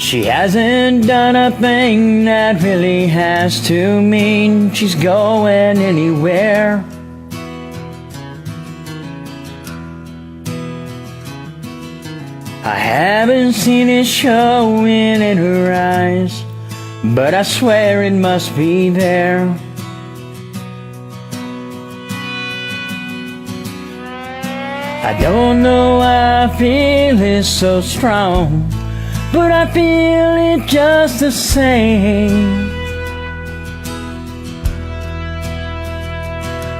She hasn't done a thing that really has to mean she's going anywhere. I haven't seen it showing in her eyes, but I swear it must be there. I don't know why I feel it so strong, but I feel it just the same.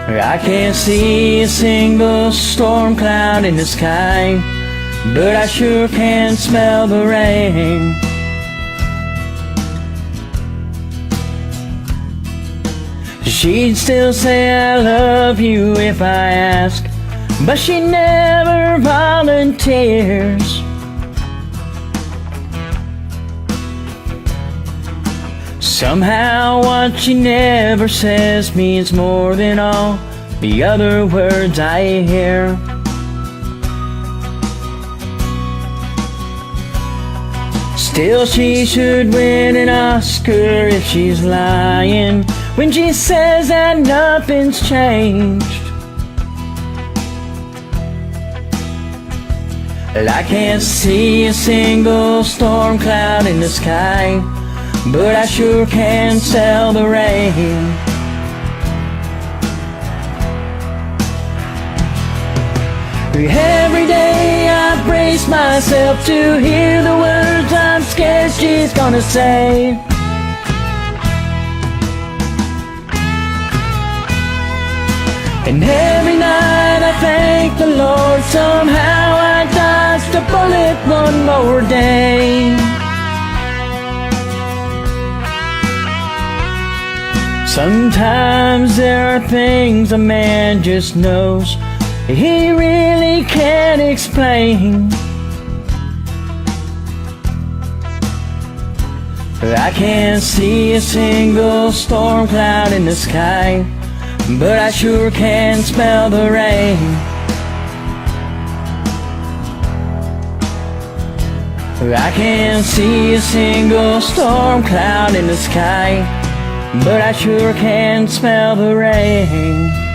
I can't see a single storm cloud in the sky, but I sure can smell the rain. She'd still say I love you if I ask, but she never volunteers. Somehow what she never says means more than all the other words I hear. Still, she should win an Oscar if she's lying when she says that nothing's changed. I can't see a single storm cloud in the sky, but I sure can smell the rain. Every day I brace myself to hear the words I'm scared she's gonna say. And every night I thank the Lord, somehow I dodged a bullet one more day. Sometimes there are things a man just knows he really can't explain. I can't see a single storm cloud in the sky, but I sure can smell the rain. I can't see a single storm cloud in the sky, but I sure can smell the rain.